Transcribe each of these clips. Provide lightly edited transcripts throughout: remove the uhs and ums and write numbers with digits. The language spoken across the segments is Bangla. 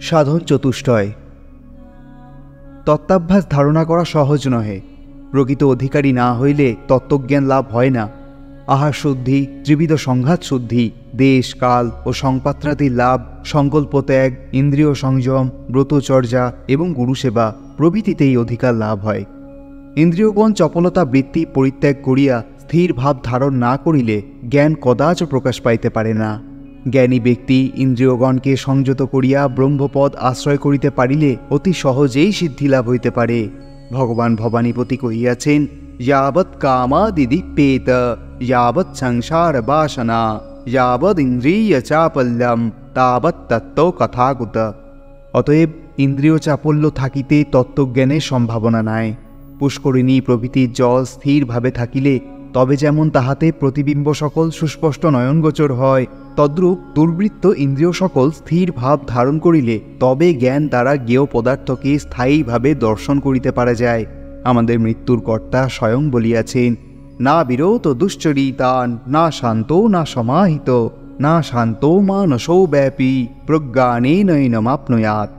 সাধন চতুষ্টয়। তত্ত্বাভ্যাস ধারণা করা সহজ নহে। প্রকৃত অধিকারী না হইলে তত্ত্বজ্ঞান লাভ হয় না। আহার শুদ্ধি, ত্রিবিধ সংঘাত শুদ্ধি, দেশ কাল ও সংপাত্রাদির লাভ, সংকল্প ত্যাগ, ইন্দ্রিয় সংযম, ব্রতচর্যা এবং গুরুসেবা প্রভৃতিতেই অধিকার লাভ হয়। ইন্দ্রিয়গণ চপলতা বৃত্তি পরিত্যাগ করিয়া স্থির ভাব ধারণ না করিলে জ্ঞান কদাচ প্রকাশ পাইতে পারে না। জ্ঞানী ব্যক্তি ইন্দ্রিয়গণকে সংযত করিয়া ব্রহ্মপদ আশ্রয় করিতে পারিলে অতি সহজেই সিদ্ধিলাভ হইতে পারে। ভগবান ভবানীপতি কহিয়াছেন, যাবৎ কামাদিদীপ্যেত যাবৎ সংসার বাসনা যাবৎ ইন্দ্রিয় চাপল্যম তাবৎ তত্ত্ব কথাগুত। অতএব ইন্দ্রিয় চাপল্য থাকিতে তত্ত্বজ্ঞানের সম্ভাবনা নাই। পুষ্করিণী প্রভৃতির জল স্থিরভাবে থাকিলে তবে যেমন তাহাতে প্রতিবিম্ব সকল সুস্পষ্ট নয়নগোচর হয়, তদ্রূপ দুর্বৃত্ত ইন্দ্রিয় সকল স্থির ভাব ধারণ করিলে তবে জ্ঞান দ্বারা জ্ঞেয় পদার্থকে স্থায়ীভাবে দর্শন করিতে পারা যায়। আমাদের মৃত্যুর কর্তা স্বয়ং বলিয়াছেন, না বিরত দুশ্চরিতান না শান্ত না সমাহিত না শান্ত মানসো ব্যাপী প্রজ্ঞানেনৈনমাপ্নুয়াৎ।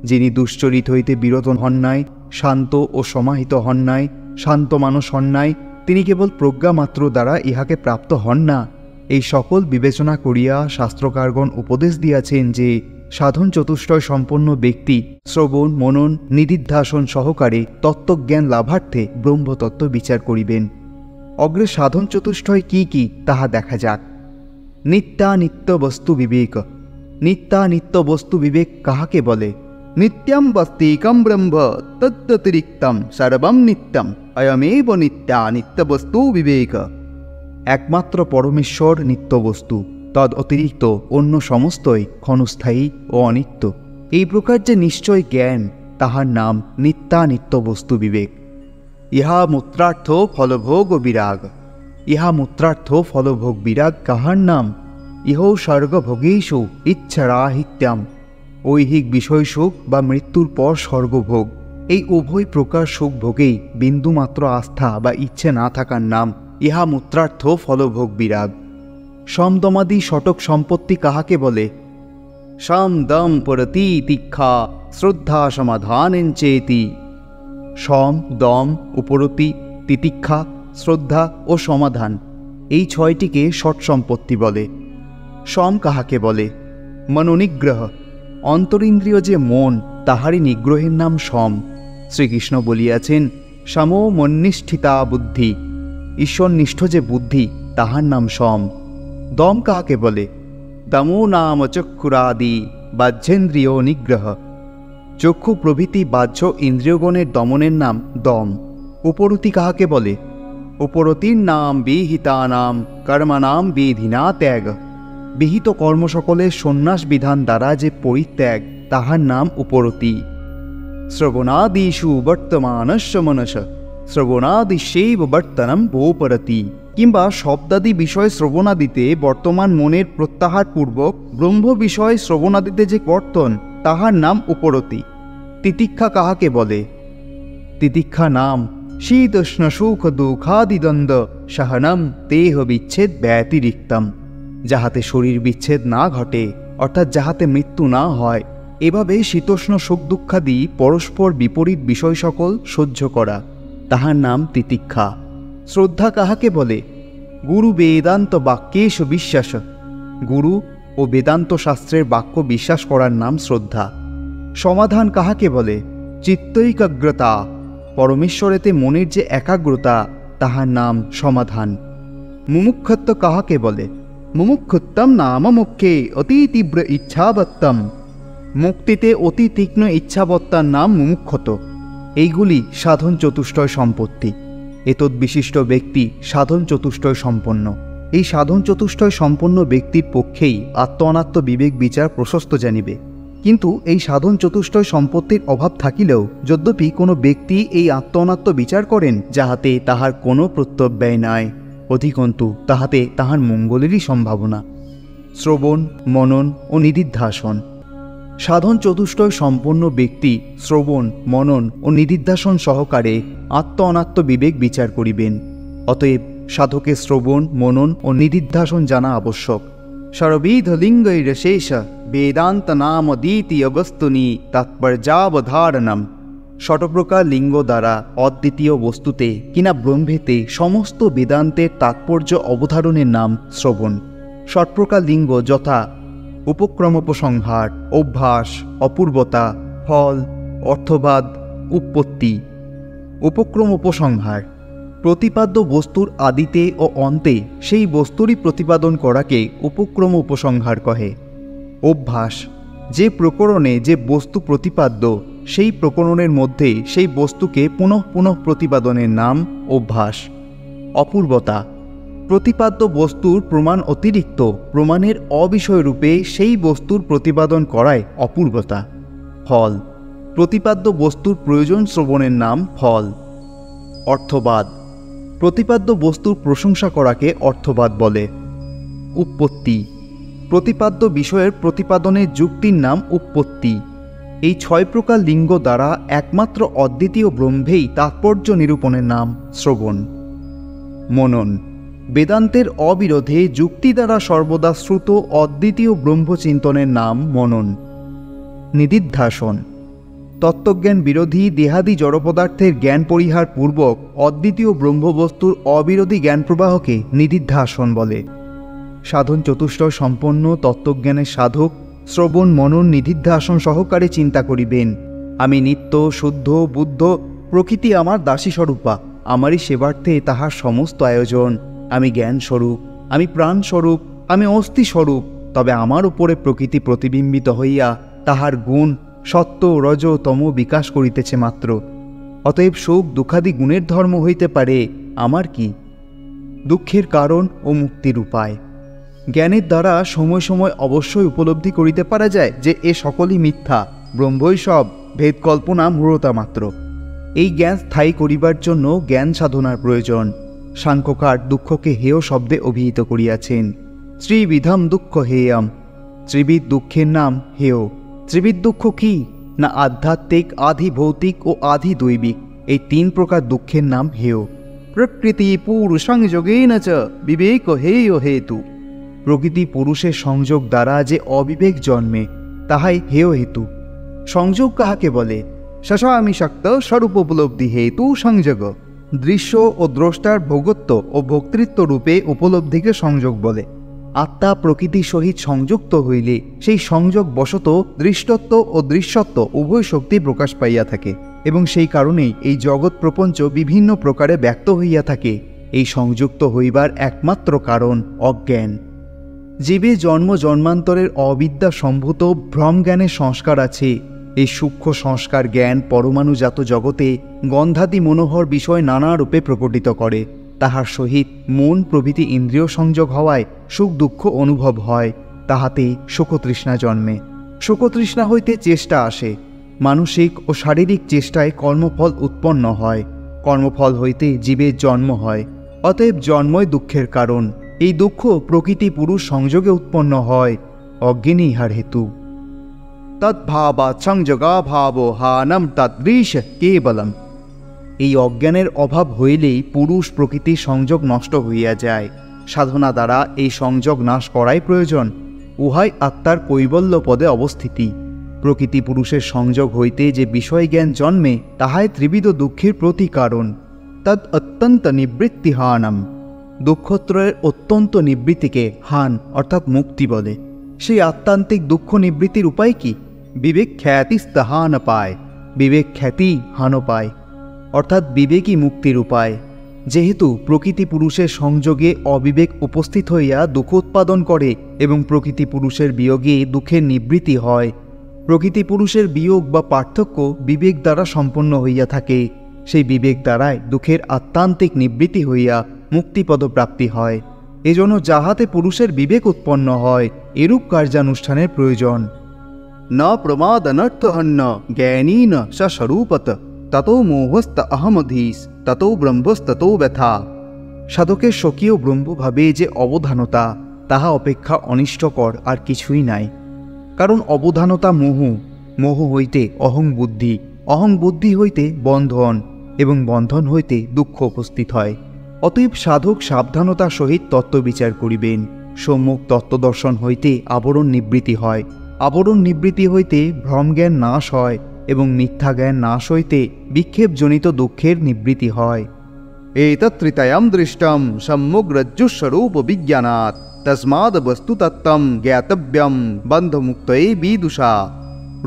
যিনি দুশ্চরিত হইতে বিরত হন নাই, শান্ত ও সমাহিত হন নাই, শান্ত মানুষ হন নাই, তিনি কেবল প্রজ্ঞামাত্র দ্বারা ইহাকে প্রাপ্ত হন না। এই সকল বিবেচনা করিয়া শাস্ত্রকারগণ উপদেশ দিয়াছেন যে সাধন চতুষ্টয় সম্পন্ন ব্যক্তি শ্রবণ মনন নিদিধ্যাসন সহকারে তত্ত্বজ্ঞান লাভার্থে ব্রহ্মতত্ত্ব বিচার করিবেন। অগ্রে সাধন চতুষ্টয় কি কি তাহা দেখা যাক। নিত্যানিত্য বস্তু বিবেক। নিত্যানিত্য বস্তু বিবেক কাহাকে বলে? নিত্যম বস্তিকম ব্রহ্ম তদ্ব্যতিরিক্তম সর্বম নিত্যম অয়মেব নিত্যানিত্য বস্তু বিবেক। একমাত্র পরমেশ্বর নিত্যবস্তু, তদ অতিরিক্ত অন্য সমস্তই ক্ষণস্থায়ী ও অনিত্য। এই প্রকার যে নিশ্চয় জ্ঞান, তাহার নাম নিত্যানিত্য বস্তু বিবেক। ইহা মূত্রার্থ ফলভোগ ও বিরাগ। ইহা মূত্রার্থ ফলভোগ বিরাগ কাহার নাম? ইহৌ স্বর্গভোগেষু ইচ্ছারাহিত্যম। ঐহিক বিষয় সুখ বা মৃত্যুর পর স্বর্গভোগ, এই উভয় প্রকার সুখ ভোগেই বিন্দুমাত্র আস্থা বা ইচ্ছে না থাকার নাম ইহা মূত্রার্থ ফলভোগ বিরাগ। সমদমাদি ষটক সম্পত্তি কাহাকে বলে? সম দম পরতি তিক্ষা শ্রদ্ধা সমাধানেঞ্চেতি। সম দম উপরতি তিতিক্ষা শ্রদ্ধা ও সমাধান, এই ছয়টিকে ষট সম্পত্তি বলে। সম কাহাকে বলে? মনোনিগ্রহ। অন্তরিন্দ্রিয় যে মন, তাহারই নিগ্রহের নাম সম। শ্রীকৃষ্ণ বলিয়াছেন, সমো মন্নিষ্ঠিতা বুদ্ধি। ঈশ্বরনিষ্ঠ যে বুদ্ধি, তাহার নাম সম। দম কাহাকে বলে? দমো নাম চক্ষুরাদি বাহ্যেন্দ্রিয় নিগ্রহ। চক্ষু প্রভৃতি বাহ্য ইন্দ্রিয়গণের দমনের নাম দম। উপরতি কাহাকে বলে? উপরতির নাম বিহিতানাম কর্মনাম বিধিনা ত্যাগ। বিহিত কর্ম সকলের সন্ন্যাস বিধান দ্বারা যে পরিত্যাগ, তাহার নাম উপরতি। শ্রবণাদিষু বর্তমানস্য মনস শ্রবণাদিশৈব বর্তনম ভোপরতি। কিংবা শব্দাদি বিষয় শ্রবণাদিতে বর্তমান মনের প্রত্যাহার পূর্বক ব্রহ্ম বিষয় শ্রবণাদিতে যে বর্তন, তাহার নাম উপরতি। তিতিক্ষা কাহাকে বলে? তিতিক্ষা নাম শীতোষ্ণ সুখ দুঃখাদিদ্বন্দ্ব সহনম দেহ বিচ্ছেদ ব্যতিরিক্তম। যাহাতে শরীর বিচ্ছেদ না ঘটে, অর্থাৎ যাহাতে মৃত্যু না হয়, এভাবে শীতোষ্ণ সুখ দুঃখাদি পরস্পর বিপরীত বিষয় সকল সহ্য করা, তাহার নাম তিতিক্ষা। শ্রদ্ধা কাহাকে বলে? গুরু বেদান্ত বাক্যেষু বিশ্বাস। গুরু ও বেদান্ত শাস্ত্রের বাক্য বিশ্বাস করার নাম শ্রদ্ধা। সমাধান কাহাকে বলে? চিত্তৈকাগ্রতা। পরমেশ্বরেতে মনের যে একাগ্রতা, তাহার নাম সমাধান। মুমুক্ষত্ব কাহাকে বলে? মুমুক্ষুত্তম নাম মুখ্যে অতি তীব্র ইচ্ছাবত্তম। মুক্তিতে অতি তীক্ষ্ণ ইচ্ছাবত্তার নাম মুমুক্ষত। এইগুলি সাধন চতুষ্টয় সম্পত্তি। এতদ বিশিষ্ট ব্যক্তি সাধন চতুষ্টয় সম্পন্ন। এই সাধন চতুষ্টয় সম্পন্ন ব্যক্তির পক্ষেই আত্ম অনাত্ম বিবেক বিচার প্রশস্ত জানিবে। কিন্তু এই সাধন চতুষ্টয় সম্পত্তির অভাব থাকিলেও যদ্যপি কোনো ব্যক্তি এই আত্ম অনাত্ম বিচার করেন, যাহাতে তাহার কোনো প্রত্যব্যয় নাই, অধিকন্তু তাহাতে তাহার মঙ্গলেরই সম্ভাবনা। শ্রবণ মনন ও নিদিধ্যাসন। সাধন চতুষ্টয় সম্পন্ন ব্যক্তি শ্রবণ মনন ও নিদিধ্যাসন সহকারে আত্ম অনাত্ম বিবেক বিচার করিবেন। অতএব সাধকের শ্রবণ মনন ও নিদিধ্যাসন জানা আবশ্যক। সর্ববিধলিঙ্গৈরশেষ বেদান্ত নাম দ্বিতীয় বস্তুনি তাৎপর্যাবধারণম। ষটপ্রকার লিঙ্গ দ্বারা অদ্বিতীয় বস্তুতে কিনা ব্রহ্মেতে সমস্ত বেদান্তের তাৎপর্য অবধারণের নাম শ্রবণ। ষটপ্রকার লিঙ্গ যথা উপক্রমোপসংহার, অভ্যাস, অপূর্বতা, ফল, অর্থবাদ, উৎপত্তি। উপক্রমোপসংহার প্রতিপাদ্য বস্তুর আদিতে ও অন্তে সেই বস্তুরই প্রতিপাদন করাকে উপক্রম উপসংহার কহে। অভ্যাস যে প্রকরণে যে বস্তু প্রতিপাদ্য সেই প্রকরণের মধ্যে সেই বস্তুকে পুনঃ পুনঃ প্রতিপাদনের নাম অভ্যাস। অপূর্বতা প্রতিপাদ্য বস্তুর প্রমাণ অতিরিক্ত প্রমাণের অবিষয়রূপে সেই বস্তুর প্রতিপাদন করায় অপূর্বতা। ফল প্রতিপাদ্য বস্তুর প্রয়োজন শ্রবণের নাম ফল। অর্থবাদ প্রতিপাদ্য বস্তুর প্রশংসা করাকে অর্থবাদ বলে। উৎপত্তি প্রতিপাদ্য বিষয়ের প্রতিপাদনের যুক্তির নাম উৎপত্তি। এই 6 প্রকার লিঙ্গ দ্বারা একমাত্র অদ্বিতীয় ব্রহ্মেই তাৎপর্য নিরূপণের নাম শ্রবণ। মনন বেদান্তের অবিরোধে যুক্তি দ্বারা সর্বদা শ্রুত অদ্বিতীয় ব্রহ্মচিন্তনের নাম মনন। নিদিধ্যাসন তত্ত্বজ্ঞান বিরোধী দেহাদি জড়পদার্থের জ্ঞান পরিহার পূর্বক অদ্বিতীয় ব্রহ্মবস্তুর অবিরোধী জ্ঞান প্রবাহকে নিদিধ্যাসন বলে। সাধন চতুষ্টয় সম্পন্ন তত্ত্বজ্ঞানের সাধক শ্রবণ মনন নিদিধ্যাসন সহকারে চিন্তা করিবেন, আমি নিত্য শুদ্ধ বুদ্ধ, প্রকৃতি আমার দাসীস্বরূপা, আমারই সেবার্থে তাহার সমস্ত আয়োজন। আমি জ্ঞানস্বরূপ, আমি প্রাণস্বরূপ, আমি অস্থিস্বরূপ, তবে আমার উপরে প্রকৃতি প্রতিবিম্বিত হইয়া তাহার গুণ সত্য রজ তম বিকাশ করিতেছে মাত্র। অতএব সুখ দুঃখাদি গুণের ধর্ম হইতে পারে, আমার কি? দুঃখের কারণ ও মুক্তির উপায় জ্ঞানের দ্বারা সময় সময় অবশ্যই উপলব্ধি করিতে পারা যায় যে এ সকলই মিথ্যা, ব্রহ্মই সব, ভেদ কল্পনা মূঢ়তা মাত্র। এই জ্ঞান স্থায়ী করিবার জন্য জ্ঞান সাধনার প্রয়োজন। সাংখ্যকার দুঃখকে হেয় শব্দে অভিহিত করিয়াছেন। ত্রিবিধম দুঃখ হেয়ম, ত্রিবিধ দুঃখের নাম হেয়। ত্রিবিধ দুঃখ কি না আধ্যাত্মিক, আধি ভৌতিক ও আধি দৈবিক, এই 3 প্রকার দুঃখের নাম হেয়। প্রকৃতি পুরুষাংযোগেন চ বিবেক হেয় হেতু প্রকৃতি পুরুষের সংযোগ দ্বারা যে অবিবেক জন্মে তাহাই হেয় হেতু। সংযোগ কাহাকে বলে? শশামি শক্ত স্বরূপ উপলব্ধি হেতু সংযোগ। দৃশ্য ও দ্রষ্টার ভোগত্ব ও ভোক্তৃত্ব রূপে উপলব্ধিকে সংযোগ বলে। আত্মা প্রকৃতির সহিত সংযুক্ত হইলে সেই সংযোগ বশত দৃষ্টত্ব ও দৃশ্যত্ব উভয় শক্তি প্রকাশ পাইয়া থাকে, এবং সেই কারণেই এই জগৎ প্রপঞ্চ বিভিন্ন প্রকারে ব্যক্ত হইয়া থাকে। এই সংযুক্ত হইবার একমাত্র কারণ অজ্ঞান। জীবে জন্ম জন্মান্তরের অবিদ্যা সম্ভূত ভ্রম জ্ঞানের সংস্কার আছে। এই সূক্ষ্ম সংস্কার জ্ঞান পরমাণুজাত জগতে গন্ধাদি মনোহর বিষয় নানা রূপে প্রকটিত করে। তাহার সহিত মন প্রভৃতি ইন্দ্রিয় সংযোগ হওয়ায় সুখ দুঃখ অনুভব হয়, তাহাতে শোকতৃষ্ণা জন্মে। শোকতৃষ্ণা হইতে চেষ্টা আসে, মানসিক ও শারীরিক চেষ্টায় কর্মফল উৎপন্ন হয়, কর্মফল হইতে জীবের জন্ম হয়। অতএব জন্মই দুঃখের কারণ। এই দুঃখ প্রকৃতি পুরুষ সংযোগে উৎপন্ন হয়, অজ্ঞানী ইহার হেতু। তদ্ভাবাৎ সংযোগাভাব হানম তদ্দৃশ কেবলম এই অজ্ঞানের অভাব হইলেই পুরুষ প্রকৃতির সংযোগ নষ্ট হইয়া যায়। সাধনা দ্বারা এই সংযোগ নাশ করাই প্রয়োজন। উহাই আত্মার কৈবল্য পদে অবস্থিতি। প্রকৃতি পুরুষের সংযোগ হইতে যে বিষয় জ্ঞান জন্মে তাহাই ত্রিবিধ দুঃখের প্রতিকারণ। তদ অত্যন্ত নিবৃত্তি হানম দুঃখত্রয়ের অত্যন্ত নিবৃত্তিকে হান অর্থাৎ মুক্তি বলে। সেই আত্মান্তিক দুঃখ নিবৃত্তির উপায় কি? বিবেক খ্যাতিস্তাহান পায়, বিবেক খ্যাতি হান পায়, অর্থাৎ বিবেকই মুক্তির উপায়। যেহেতু প্রকৃতি পুরুষের সংযোগে অবিবেক উপস্থিত হইয়া দুঃখ উৎপাদন করে এবং প্রকৃতি পুরুষের বিয়োগে দুঃখের নিবৃত্তি হয়, প্রকৃতি পুরুষের বিয়োগ বা পার্থক্য বিবেক দ্বারা সম্পন্ন হইয়া থাকে। সেই বিবেক দ্বারাই দুঃখের আত্মান্তিক নিবৃত্তি হইয়া মুক্তিপদ প্রাপ্তি হয়। এজন্য যাহাতে পুরুষের বিবেক উৎপন্ন হয় এরূপ কার্যানুষ্ঠানের প্রয়োজন। ন প্রমাদ অনর্থহন্য জ্ঞানীন স্বস্বরূপত ততো মোহস্ত অহমধীস ততো ব্রহ্মস্ততো ব্যথা সাধকের স্বকীয় ব্রহ্মভাবে যে অবধানতা, তাহা অপেক্ষা অনিষ্টকর আর কিছুই নাই। কারণ অবধানতা মোহ, মোহ হইতে অহং বুদ্ধি, অহং বুদ্ধি হইতে বন্ধন এবং বন্ধন হইতে দুঃখ উপস্থিত হয়। অতএব সাধক সাবধানতার সহিত তত্ত্ববিচার করিবেন। সম্যক তত্ত্বদর্শন হইতে আবরণ নিবৃত্তি হয়, আবরণ নিবৃত্তি হইতে ভ্রমজ্ঞান নাশ হয় এবং মিথ্যা জ্ঞান নাশ হইতে বিক্ষেপজনিত দুঃখের নিবৃত্তি হয়। एतत्त्रितयं दृष्टं सम्मुग्रज्जुस्वरूपविज्ञानात् तस्माद् वस्तुतत्त्वं ज्ञातव्यं बन्धमुक्तये विदुषा।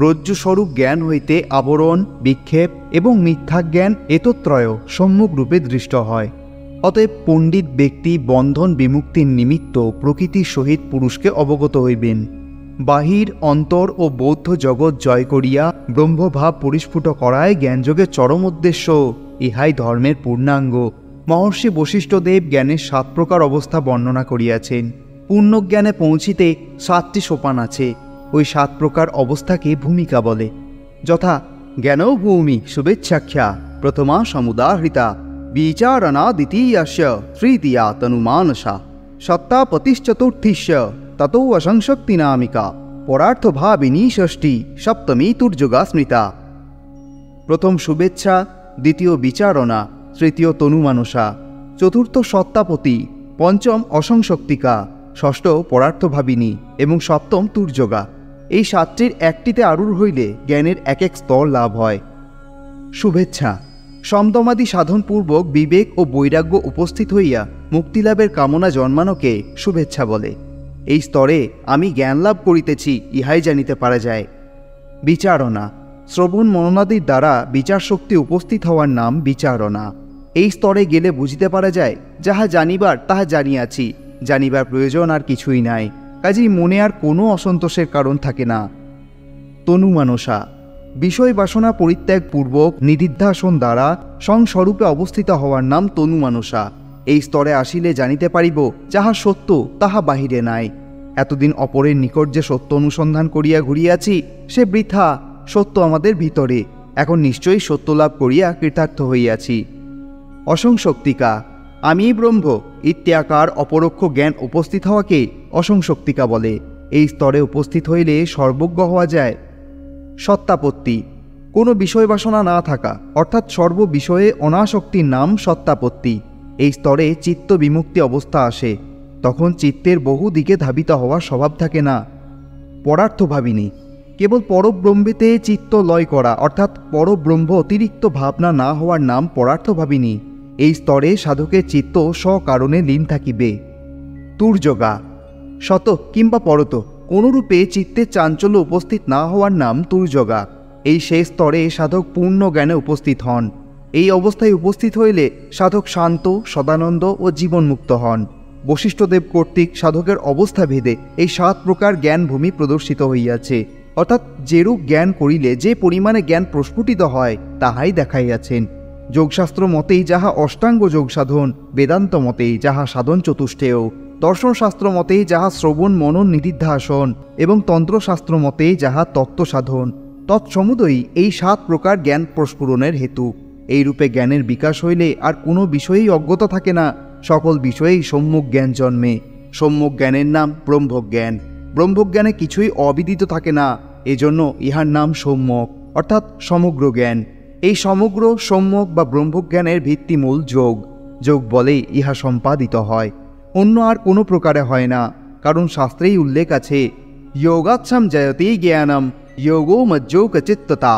রজ্জুস্বরূপ জ্ঞান হইতে আবরণ, বিক্ষেপ এবং মিথ্যা জ্ঞান এতত্রয় সম্যক রূপে দৃষ্ট হয়। অতএব পণ্ডিত ব্যক্তি বন্ধন বিমুক্তির নিমিত্ত প্রকৃতির সহিত পুরুষকে অবগত হইবেন। বাহির, অন্তর ও বৌদ্ধ জগৎ জয় করিয়া ব্রহ্মভাব পরিস্ফুট করায় জ্ঞানযোগের চরম উদ্দেশ্য। ইহাই ধর্মের পূর্ণাঙ্গ। মহর্ষি বশিষ্ঠদেব জ্ঞানের 7 প্রকার অবস্থা বর্ণনা করিয়াছেন। পূর্ণজ্ঞানে পৌঁছিতে 7টি সোপান আছে। ওই 7 প্রকার অবস্থাকে ভূমিকা বলে, যথা ज्ञानो भूमि शुभेच्छाख्या प्रथमा समुदाहृता विचारणा द्वितीयस्य तृतीया तनुमानसा सत्तापतिश्चतुर्थीस्य ततो असंशक्तिनामिका परार्थभाविनी षष्ठी सप्तमी तुर्जुगा स्मृता। প্রথম শুভেচ্ছা, দ্বিতীয় বিচারণা, তৃতীয় তনুমানসা, চতুর্থ সত্তাপতি, পঞ্চম অসংশক্তিকা, ষষ্ঠ পরার্থভাবিনী এবং সপ্তম তুর্যগা। এই 7টির একটিতে আরূঢ় হইলে জ্ঞানের এক এক স্তর লাভ হয়। শুভেচ্ছা সমদমাদি সাধনপূর্বক বিবেক ও বৈরাগ্য উপস্থিত হইয়া মুক্তিলাভের কামনা জন্মানোকে শুভেচ্ছা বলে। এই স্তরে আমি জ্ঞান লাভ করিতেছি ইহাই জানিতে পারা যায়। বিচারণা শ্রবণ মননাদির দ্বারা বিচার শক্তি উপস্থিত হওয়ার নাম বিচারণা। এই স্তরে গেলে বুঝিতে পারা যায় যাহা জানিবার তাহা জানিয়াছি, জানিবার প্রয়োজন আর কিছুই নাই, কাজেই মনে আর কোনো অসন্তোষের কারণ থাকে না। তনুমানসা বিষয় বাসনা পরিত্যাগপূর্বক নিদিধ্যাসন দ্বারা সংস্বরূপে অবস্থিত হওয়ার নাম তনুমানসা। এই স্তরে আসিলে জানিতে পারিব যাহা সত্য তাহা বাহিরে নাই। এতদিন অপরের নিকট যে সত্য অনুসন্ধান করিয়া ঘুরিয়াছি সে বৃথা, সত্য আমাদের ভিতরে, এখন নিশ্চয়ই সত্য লাভ করিয়া কৃতার্থ হইয়াছি। অসংশক্তিকা আমি ব্রহ্ম ইত্যাকার অপরোক্ষ জ্ঞান উপস্থিত হওয়াকে অসংশক্তিকা বলে। এই স্তরে উপস্থিত হইলে সর্বজ্ঞ হওয়া যায়। সত্তাপত্তি কোনো বিষয় বাসনা না থাকা, অর্থাৎ সর্ববিষয়ে অনাসক্তির নাম সত্তাপত্তি। এই স্তরে চিত্ত বিমুক্তি অবস্থা আসে, তখন চিত্তের বহু দিকে ধাবিত হওয়ার স্বভাব থাকে না। পরার্থভাবিনী কেবল পরব্রহ্মেতে চিত্ত লয় করা, অর্থাৎ পরব্রহ্ম অতিরিক্ত ভাবনা না হওয়ার নাম পরার্থভাবিনী। এই স্তরে সাধকের চিত্ত স্বকারণে লীন থাকিবে। তুর্যগা শত কিংবা পরত কোনরূপে চিত্তে চাঞ্চল্য উপস্থিত না হওয়ার নাম তুর্যগা। এই শেষ স্তরে সাধক পূর্ণ জ্ঞানে উপস্থিত হন। এই অবস্থায় উপস্থিত হইলে সাধক শান্ত, সদানন্দ ও জীবনমুক্ত হন। বশিষ্ঠদেব কর্তৃক সাধকের অবস্থা ভেদে এই 7 প্রকার জ্ঞান ভূমি প্রদর্শিত হইয়াছে, অর্থাৎ যেরূপ জ্ঞান করিলে যে পরিমাণে জ্ঞান প্রস্ফুটিত হয় তাহাই দেখাইয়াছেন। যোগশাস্ত্র মতেই যাহা অষ্টাঙ্গ যোগ সাধন, বেদান্ত মতেই যাহা সাধন চতুষ্টেয়, দর্শনশাস্ত্র মতেই যাহা শ্রবণ মনন নিদিধ্যাসন এবং তন্ত্রশাস্ত্র মতেই যাহা তত্ত্ব সাধন, তৎসমুদয়ই এই 7 প্রকার জ্ঞান প্রস্ফুরণের হেতু। এইরূপে জ্ঞানের বিকাশ হইলে আর কোনো বিষয়েই অজ্ঞতা থাকে না, সকল বিষয়েই সম্যক জ্ঞান জন্মে। সম্যক জ্ঞানের নাম ব্রহ্মজ্ঞান। ব্রহ্মজ্ঞানে কিছুই অবিদিত থাকে না, এজন্য ইহার নাম সম্যক, অর্থাৎ সমগ্র জ্ঞান। এই সমগ্র সম্যক বা ব্রহ্মজ্ঞানের ভিত্তিমূল যোগ। যোগ বলেই ইহা সম্পাদিত হয়, অন্য আর কোনো প্রকারে হয় না। কারণ শাস্ত্রেই উল্লেখ আছে, যোগাচ্ছাম জয়তে জ্ঞানম যোগো মজ্জৌকচিত্ততা।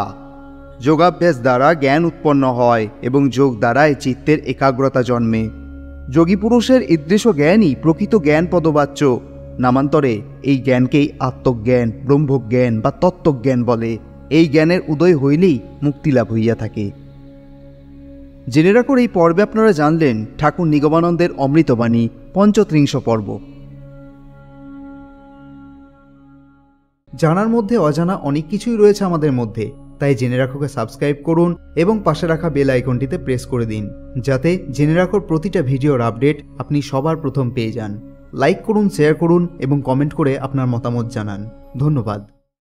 যোগাভ্যাস দ্বারা জ্ঞান উৎপন্ন হয় এবং যোগ দ্বারাই চিত্তের একাগ্রতা জন্মে। যোগী পুরুষের ঈদৃশ জ্ঞানই প্রকৃত জ্ঞান পদবাচ্য। নামান্তরে এই জ্ঞানকেই আত্মজ্ঞান, ব্রহ্মজ্ঞান বা তত্ত্বজ্ঞান বলে। এই জ্ঞানের উদয় হইলেই মুক্তিলাভ হইয়া থাকে। জেনে রাখুন, এই পর্বে আপনারা জানলেন ঠাকুর নিগমানন্দের অমৃতবাণী 35 পর্ব। জানার মধ্যে অজানা অনেক কিছুই রয়েছে আমাদের মধ্যে, তাই জেনে রাখোকে সাবস্ক্রাইব করুন এবং পাশে রাখা বেল আইকনটিতে প্রেস করে দিন, যাতে জেনে রাখোর প্রতিটা ভিডিওর আপডেট আপনি সবার প্রথম পেয়ে যান। লাইক করুন, শেয়ার করুন এবং কমেন্ট করে আপনার মতামত জানান। ধন্যবাদ।